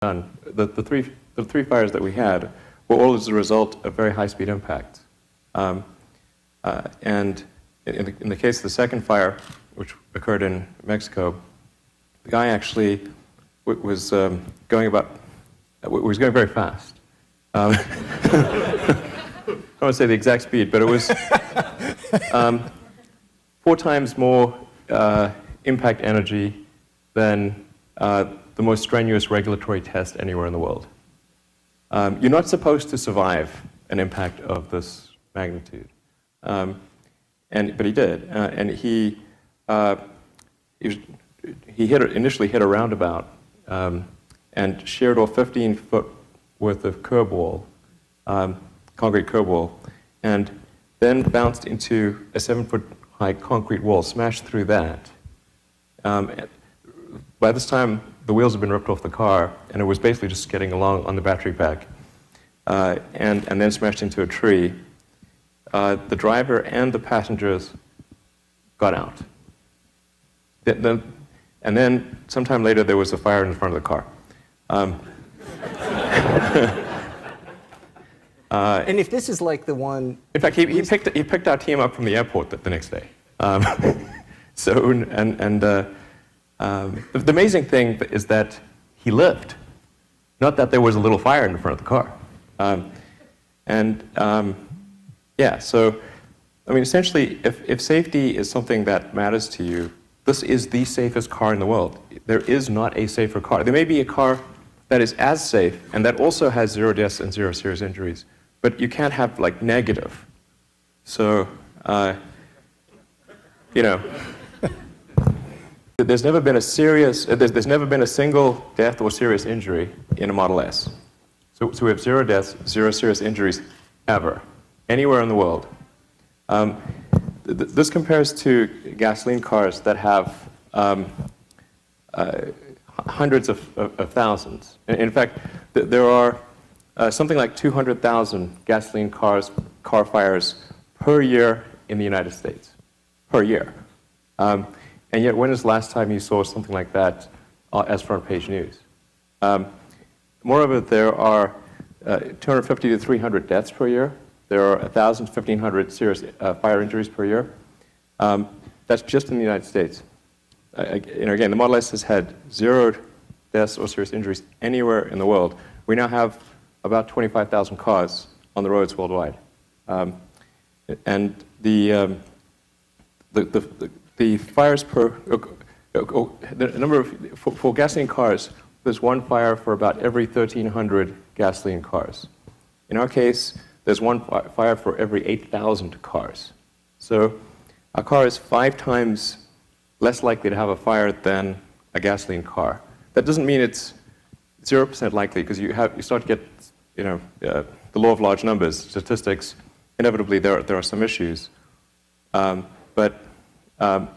done. The three fires that we had were all as a result of very high-speed impacts. And in the case of the second fire, which occurred in Mexico, the guy actually was going very fast. I don't want to say the exact speed, but it was 4 times more impact energy than the most strenuous regulatory test anywhere in the world. You're not supposed to survive an impact of this magnitude, but he did, and he initially hit a roundabout and sheared off 15-foot worth of curb wall, concrete curb wall, and then bounced into a 7-foot-high concrete wall, smashed through that. By this time, the wheels had been ripped off the car, and it was basically just skidding along on the battery pack, and then smashed into a tree. The driver and the passengers got out. And then, sometime later, there was a fire in the front of the car. And if this is like the one... In fact, he picked our team up from the airport the next day. The amazing thing is that he lived, not that there was a little fire in the front of the car. Yeah, so, I mean, essentially, if safety is something that matters to you, this is the safest car in the world. There is not a safer car. There may be a car that is as safe and that also has 0 deaths and 0 serious injuries, but you can't have, like, negative. So, you know, there's never been a single death or serious injury in a Model S. So we have 0 deaths, 0 serious injuries ever, anywhere in the world. This compares to gasoline cars that have hundreds of thousands. In fact, there are something like 200,000 gasoline car fires per year in the United States, per year. And yet, when is the last time you saw something like that as front-page news? Moreover, there are 250 to 300 deaths per year. There are 1,000 to 1,500 serious fire injuries per year. That's just in the United States. Again, the Model S has had 0 deaths or serious injuries anywhere in the world. We now have about 25,000 cars on the roads worldwide. And the fires per, the number of, for gasoline cars, there's 1 fire for about every 1,300 gasoline cars. In our case, there's 1 fire for every 8,000 cars. So a car is 5 times less likely to have a fire than a gasoline car. That doesn't mean it's 0% likely, because you start to get, you know, the law of large numbers, statistics. Inevitably, there are some issues. But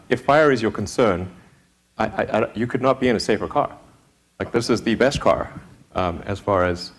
if fire is your concern, you could not be in a safer car. Like, this is the best car as far as